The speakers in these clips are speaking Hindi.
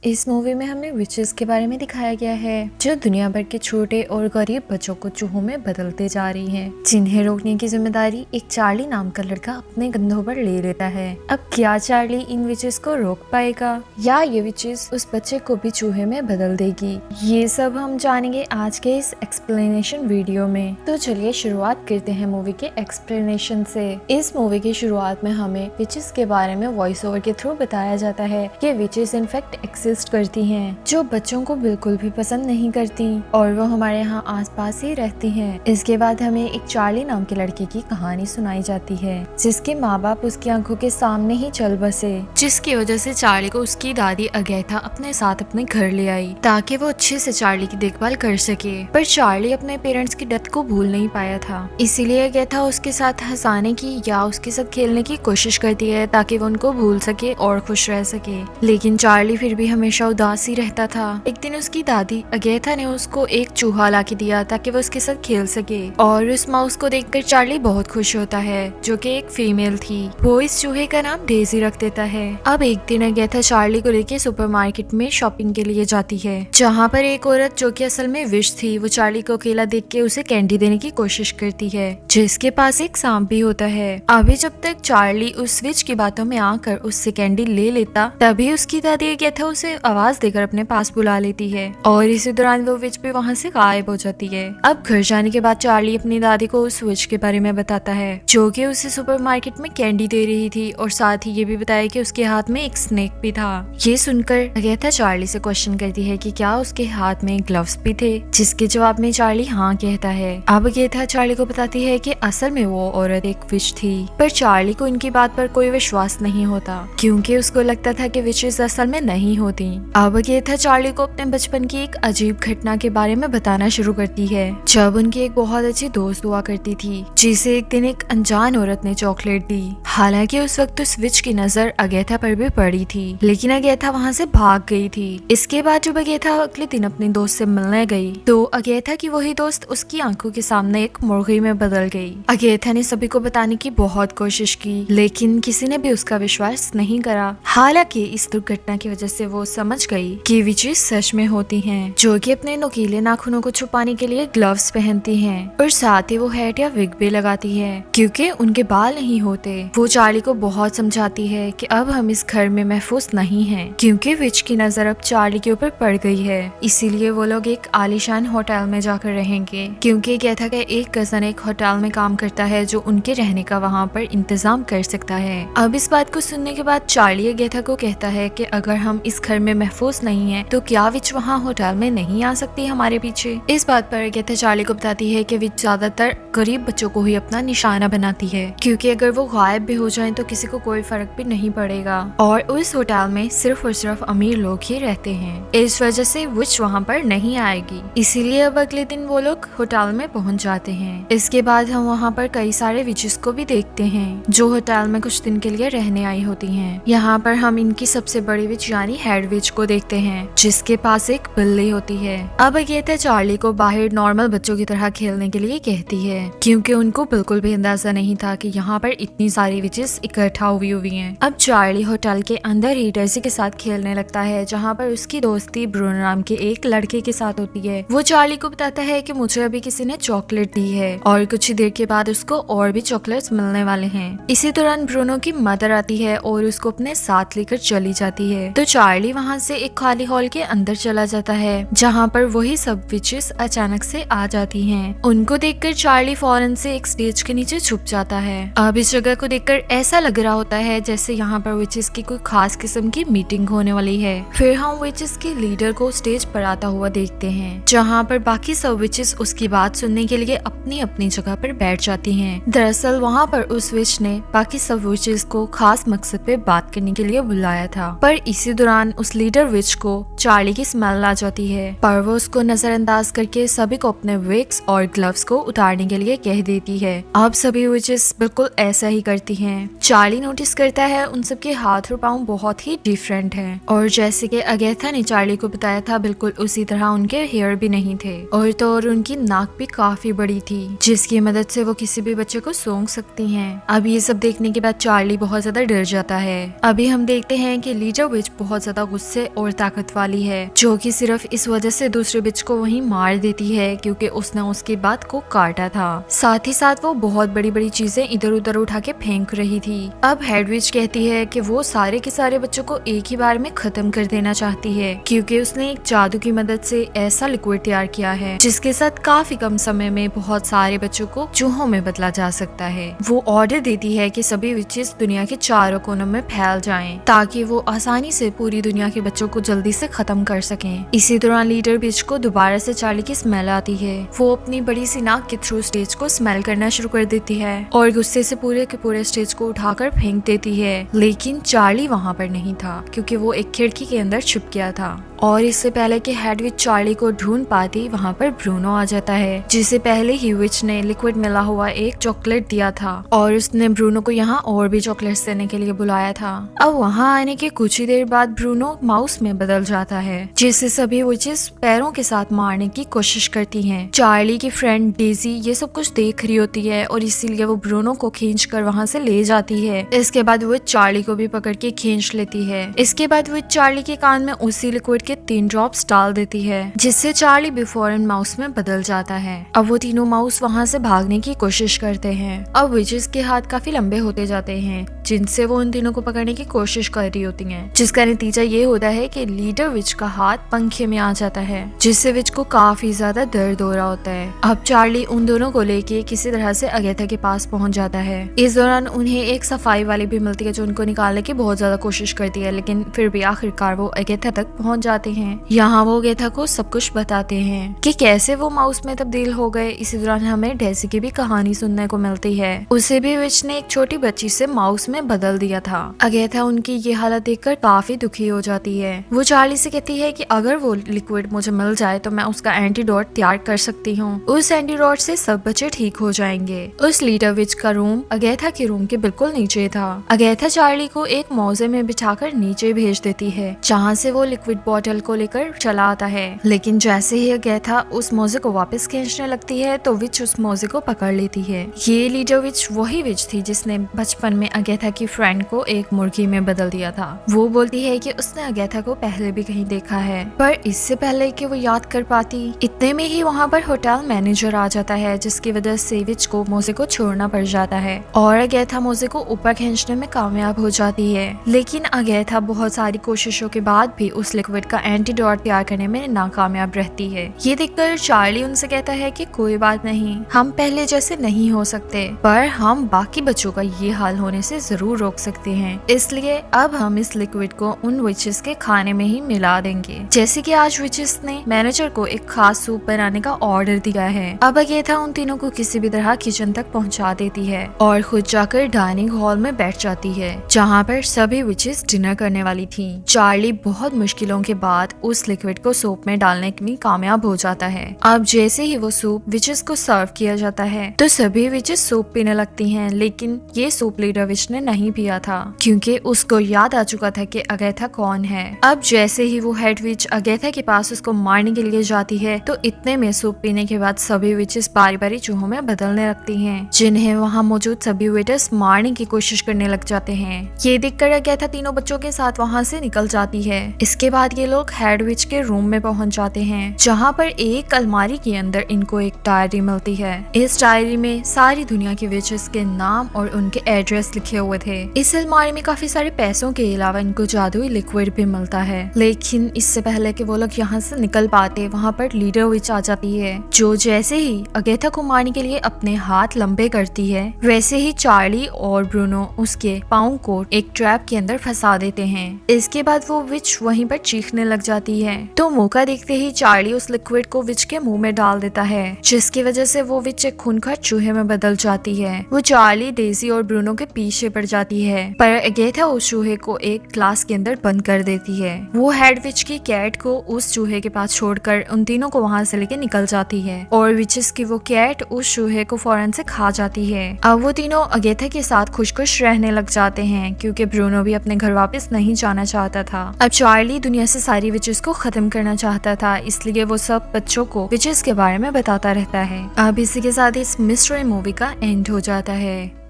इस मूवी में हमें विचेस के बारे में दिखाया गया है जो दुनिया भर के छोटे और गरीब बच्चों को चूहों में बदलते जा रही हैं, जिन्हें रोकने की जिम्मेदारी एक चार्ली नाम का लड़का अपने कंधों पर ले लेता है। अब क्या चार्ली इन विचेस को रोक पाएगा या ये विचेस उस बच्चे को भी चूहे में बदल देगी, ये सब हम जानेंगे आज के इस एक्सप्लेनेशन वीडियो में। तो चलिए शुरुआत करते हैं मूवी के एक्सप्लेनेशन से। इस मूवी की शुरुआत में हमें विचेस के बारे में वॉइस ओवर के थ्रू बताया जाता है कि विचेस इनफैक्ट एग्जिस्ट करती हैं, जो बच्चों को बिल्कुल भी पसंद नहीं करती और वो हमारे यहाँ आसपास ही रहती हैं। इसके बाद हमें एक चार्ली नाम के लड़के की कहानी सुनाई जाती है जिसके माँ बाप उसकी आंखों के सामने ही चल बसे, जिसकी वजह से चार्ली को उसकी दादी अगैथा अपने साथ अपने घर ले आई ताकि वो अच्छे से चार्ली की देखभाल कर सके। पर चार्ली अपने पेरेंट्स की डेथ को भूल नहीं पाया था, इसीलिए अगैथा उसके साथ हंसाने की या उसके साथ खेलने की कोशिश करती है ताकि वो उनको भूल सके और खुश रह सके। लेकिन चार्ली फिर भी हमेशा उदास ही रहता था। एक दिन उसकी दादी अगैथा ने उसको एक चूहा ला के दिया ताकि वो उसके साथ खेल सके और उस माउस को देखकर चार्ली बहुत खुश होता है जो कि एक फीमेल थी। वो इस चूहे का नाम डेजी रख देता है। अब एक दिन अगैथा चार्ली को लेके सुपरमार्केट में शॉपिंग के लिए जाती है, जहाँ पर एक औरत जो कि असल में विश थी, वो चार्ली को अकेला देख के उसे कैंडी देने की कोशिश करती है, जिसके पास एक सांप भी होता है। अभी जब तक चार्ली उस विच की बातों में आकर उससे कैंडी ले लेता, तभी उसकी दादी अगैथा उसे आवाज देकर अपने पास बुला लेती है और इसी दौरान वो विच भी वहाँ से गायब हो जाती है। अब घर जाने के बाद चार्ली अपनी दादी को उस विच के बारे में बताता है जो कि उसे सुपरमार्केट में कैंडी दे रही थी और साथ ही ये भी बताया कि उसके हाथ में एक स्नेक भी था। ये सुनकर अगैथा चार्ली से क्वेश्चन करती है कि क्या उसके हाथ में ग्लव्स भी थे, जिसके जवाब में चार्ली हाँ कहता है। अब अगैथा चार्ली को बताती है कि असल में वो औरत एक विच थी, पर चार्ली को इनकी बात पर कोई विश्वास नहीं होता क्योंकि उसको लगता था कि विचेस असल में नहीं होती। अब अगैथा चार्ली को अपने बचपन की एक अजीब घटना के बारे में बताना शुरू करती है, जब उनकी एक बहुत अच्छी दोस्त हुआ करती थी जिसे एक दिन एक अनजान औरत ने चॉकलेट दी। हालांकि उस वक्त उस विच की नजर अगैथा पर भी पड़ी थी, लेकिन अगैथा वहाँ से भाग गई थी। इसके बाद जब अगैथा अगले दिन अपनी दोस्त से मिलने गई तो अगैथा की वही दोस्त उसकी आंखों के सामने एक मुर्गी में बदल गई। अगैथा ने सभी को बताने की बहुत कोशिश की, लेकिन किसी ने भी उसका विश्वास नहीं करा। हालांकि इस दुर्घटना की वजह से वो समझ गई कि विचेस सच में होती हैं, जो कि अपने नुकीले नाखूनों को छुपाने के लिए ग्लव्स पहनती हैं और साथ ही वो हैट या विग भी लगाती है क्योंकि उनके बाल नहीं होते। वो चार्ली को बहुत समझाती है कि अब हम इस घर में महफूज नहीं हैं क्योंकि विच की नजर अब चार्ली के ऊपर पड़ गई है, इसीलिए वो लोग एक आलीशान होटल में जाकर रहेंगे क्योंकि अगैथा का एक कजन एक होटल में काम करता है जो उनके रहने का वहाँ पर इंतजाम कर सकता है। अब इस बात को सुनने के बाद चार्ली अगैथा को कहता है कि अगर हम इस घर में महफूज नहीं है तो क्या विच वहाँ होटल में नहीं आ सकती हमारे पीछे। इस बात पर अगैथा चार्ली को बताती है कि विच ज्यादातर गरीब बच्चों को ही अपना निशाना बनाती है क्योंकि अगर वो गायब भी हो जाएं तो किसी को कोई फर्क भी नहीं पड़ेगा और उस होटल में सिर्फ और सिर्फ अमीर लोग ही रहते हैं। इस वजह से विच वहाँ पर नहीं आएगी, इसीलिए अब अगले दिन वो लोग होटल में पहुँच जाते हैं। इसके बाद हम वहाँ पर कई सारे विचेस को भी देखते हैं जो होटल में कुछ दिन के लिए रहने आई होती हैं। यहाँ पर हम इनकी सबसे बड़ी विच यानी हेड विच को देखते हैं जिसके पास एक बिल्ली होती है। अब अगैथा चार्ली को बाहर नॉर्मल बच्चों की तरह खेलने के लिए कहती है क्योंकि उनको बिल्कुल भी अंदाजा नहीं था कि यहाँ पर इतनी सारी विचेस इकट्ठा हुई हैं। अब चार्ली होटल के अंदर ही डेजी के साथ खेलने लगता है, जहाँ पर उसकी दोस्ती ब्रूनो नाम के एक लड़के के साथ होती है। वो चार्ली को बताता है कि मुझे अभी किसी ने चॉकलेट दी है और कुछ ही देर के बाद उसको और भी चॉकलेट्स मिलने वाले हैं। इसी दौरान ब्रूनो की मदर आती है और उसको अपने साथ लेकर चली जाती है, तो चार्ली वहाँ से एक खाली हॉल के अंदर चला जाता है जहाँ पर वही सब विचेस अचानक से आ जाती हैं। उनको देखकर चार्ली फौरन से एक स्टेज के नीचे छुप जाता है। अब इस जगह को देखकर ऐसा लग रहा होता है जैसे यहाँ पर विचेस की कोई खास किस्म की मीटिंग होने वाली है। फिर हम विचेस के लीडर को स्टेज पर आता हुआ देखते हैं, जहाँ पर बाकी सब विचेस उसकी बात सुनने के लिए अपनी अपनी जगह पर बैठ जाती हैं। दरअसल वहाँ पर उस विच ने बाकी सब विचेस को खास मकसद पे बात करने के लिए बुलाया था, पर इसी दौरान उस लीडर विच को चार्ली की स्मेल आ जाती है, पर वो उसको नजरअंदाज करके सभी को अपने विग्स और ग्लव्स को उतारने के लिए कह देती है। अब सभी विचेस बिल्कुल ऐसा ही करती हैं। चार्ली नोटिस करता है उन सबके हाथ और पाँव बहुत ही डिफरेंट हैं और जैसे कि अगैथा ने चार्ली को बताया था बिल्कुल उसी तरह उनके हेयर भी नहीं थे और तो और उनकी नाक भी काफी बड़ी थी जिसकी मदद से वो किसी भी बच्चे को सूंघ सकती हैं। अब ये सब देखने के बाद चार्ली बहुत ज्यादा डर जाता है। अभी हम देखते हैं कि लीडर विच बहुत ज्यादा गुस्से और ताकत वाली है, जो कि सिर्फ इस वजह से दूसरे बिच को वहीं मार देती है क्योंकि उसने उसकी बात को काटा था। साथ ही साथ वो बहुत बड़ी बड़ी चीजें इधर उधर उठा के फेंक रही थी। अब हेड विच कहती है कि वो सारे के सारे बच्चों को एक ही बार में खत्म कर देना चाहती है क्योंकि उसने एक जादू की मदद से ऐसा लिक्विड तैयार किया है जिसके साथ काफी कम समय में बहुत सारे बच्चों को चूहों में बदला जा सकता है। वो ऑर्डर देती है कि सभी विचेस दुनिया के चारों कोनों में फैल जाएं ताकि वो आसानी से पूरी दुनिया के बच्चों को जल्दी से खत्म कर सकें। इसी दौरान लीडर बिच को दोबारा से चार्ली की स्मेल आती है। वो अपनी बड़ी सी नाक के थ्रू स्टेज को स्मेल करना शुरू कर देती है और गुस्से से पूरे के पूरे स्टेज को उठाकर फेंक देती है, लेकिन चार्ली वहाँ पर नहीं था क्योंकि वो एक खिड़की के अंदर छुप गया था। और इससे पहले कि हेड विच चार्ली को ढूंढ पाती, वहाँ पर ब्रूनो आ जाता है जिसे पहले ही विच ने लिक्विड मिला हुआ एक चॉकलेट दिया था और उसने ब्रूनो को यहाँ और भी चॉकलेट्स देने के लिए बुलाया था। अब वहाँ आने के कुछ ही देर बाद ब्रूनो माउस में बदल जाता है जिससे सभी विचेस पैरों के साथ मारने की कोशिश करती हैं। चार्ली की फ्रेंड डेजी ये सब कुछ देख रही होती है और इसीलिए वो ब्रूनो को खींच कर वहाँ से ले जाती है। इसके बाद वो चार्ली को भी पकड़ के खींच लेती है। इसके बाद वो चार्ली के कान में उसी लिक्विड के 3 ड्रॉप्स डाल देती है जिससे चार्ली बिफोर एंड माउस में बदल जाता है। अब वो तीनों माउस वहाँ से भागने की कोशिश करते हैं। अब विचेस के हाथ काफी लंबे होते जाते हैं जिनसे वो उन तीनों को पकड़ने की कोशिश कर रही होती हैं, जिसका नतीजा ये होता है कि लीडर विच का हाथ पंखे में आ जाता है जिससे विच को काफी ज्यादा दर्द हो रहा होता है। अब चार्ली उन दोनों को लेके किसी तरह से अगेथा के पास पहुंच जाता है। इस दौरान उन्हें एक सफाई वाली भी मिलती है जो उनको निकालने की बहुत ज्यादा कोशिश करती है, लेकिन फिर भी आखिरकार वो अगेथा तक पहुंच जाते हैं। यहाँ वो अगेथा को सब कुछ बताते हैं कि कैसे वो माउस में तब्दील हो गए। इसी दौरान हमें डेजी की भी कहानी सुनने को मिलती है। उसे भी विच ने एक छोटी बच्ची से माउस में बदल दिया था। अगेथा उनकी ये हालत देखकर काफी दुखी हो जाती है। वो चार्ली से कहती है कि अगर वो लिक्विड मुझे मिल जाए तो मैं उसका एंटीडोट तैयार कर सकती हूँ। उस एंटीडोट से सब बच्चे ठीक हो जाएंगे। उस लीडर विच का रूम अगेथा के रूम के बिल्कुल नीचे था। अगेथा चार्ली को एक मौजे में बिठाकर नीचे भेज देती है जहाँ से वो लिक्विड बॉटल को लेकर चला आता है, लेकिन जैसे ही अगेथा उस मौजे को वापस खींचने लगती है तो विच उस मौजे को पकड़ लेती है। ये लीडर विच वही विच थी जिसने बचपन में अगेथा की फ्रेंड को एक मुर्गी में बदल दिया था। वो बोलती है कि उसने अगेथा को पहले भी कहीं देखा है, पर इससे पहले कि वो याद कर पाती इतने में ही वहाँ पर होटल मैनेजर आ जाता है जिसकी वजह से विच को मोजे को छोड़ना पड़ जाता है और अगेथा मोजे को ऊपर खींचने में कामयाब हो जाती है। लेकिन अगेथा बहुत सारी कोशिशों के बाद भी उस लिक्विड का एंटीडोट तैयार करने में नाकामयाब रहती है। ये देखकर चार्ली उनसे कहता है कि कोई बात नहीं, हम पहले जैसे नहीं हो सकते, पर हम बाकी बच्चों का ये हाल होने से जरूर रोक सकते हैं। इसलिए अब हम इस लिक्विड को उन विचेस के खाने में ही मिला देंगे। जैसे कि आज विचेस ने मैनेजर को एक खास सूप बनाने का ऑर्डर दिया है। अब अगेथा उन तीनों को किसी भी तरह किचन तक पहुंचा देती है और खुद जाकर डाइनिंग हॉल में बैठ जाती है जहाँ पर सभी विचेस डिनर करने वाली थी। चार्ली बहुत मुश्किलों के बाद उस लिक्विड को सूप में डालने में कामयाब हो जाता है। अब जैसे ही वो सूप विचेस को सर्व किया जाता है तो सभी विचेस सूप पीने लगती हैं, लेकिन ये सूप लीडर विच ने नहीं पिया था क्योंकि उसको याद आ चुका था कि अगेथा कौन है। अब जैसे ही वो हेड विच अगेथा के पास उसको मारने के लिए जाती है तो इतने में सूप पीने के बाद सभी विचेस बारी बारी चूहों में बदलने लगती हैं, जिन्हें वहाँ मौजूद सभी वेटर्स मारने की कोशिश करने लग जाते हैं। ये देखकर अगेथा तीनों बच्चों के साथ वहाँ से निकल जाती है। इसके बाद ये लोग हेड विच के रूम में पहुंच जाते हैं जहाँ पर एक अलमारी के अंदर इनको एक डायरी मिलती है। इस डायरी में सारी दुनिया के विचेस के नाम और उनके एड्रेस लिखे हुए थे। इस अलमारी में काफी सारे पैसों के अलावा इनको जादुई लिक्विड भी मिलता है, लेकिन इससे पहले कि वो लोग यहाँ से निकल पाते वहाँ पर लीडर विच आ जाती है जो जैसे ही अगेथा को मारने के लिए अपने हाथ लंबे करती है वैसे ही चार्ली और ब्रूनो उसके पाँव को एक ट्रैप के अंदर फंसा देते हैं। इसके बाद वो विच वहीं पर चीखने लग जाती है तो मौका देखते ही चार्ली उस लिक्विड को विच के मुंह में डाल देता है जिसकी वजह से वो विच एक खूंखार चूहे में बदल जाती है। वो चार्ली, डेजी और ब्रूनो के पीछे पड़ जाती है पर अगेथा उस चूहे को एक ग्लास के अंदर बंद कर देती है। वो हेड विच की कैट को उस चूहे के पास छोड़कर उन तीनों को वहाँ से लेके निकल जाती है और विचेस की वो कैट उस चूहे को फौरन से खा जाती है। अब वो तीनों अगेथा के साथ खुश खुश रहने लग जाते हैं क्योंकि ब्रूनो भी अपने घर वापस नहीं जाना चाहता था। अब चार्ली दुनिया से सारी विचेस को खत्म करना चाहता था, इसलिए वो सब बच्चों को विचेस के बारे में बताता रहता है। अब इसी के साथ इस मिस्ट्री मूवी का एंड हो जाता है।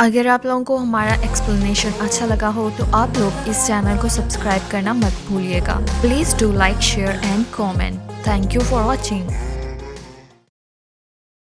अगर आप लोगों को हमारा एक्सप्लेनेशन अच्छा लगा हो तो आप लोग इस चैनल को सब्सक्राइब करना मत भूलिएगा। Please do like, share and comment. Thank you for watching.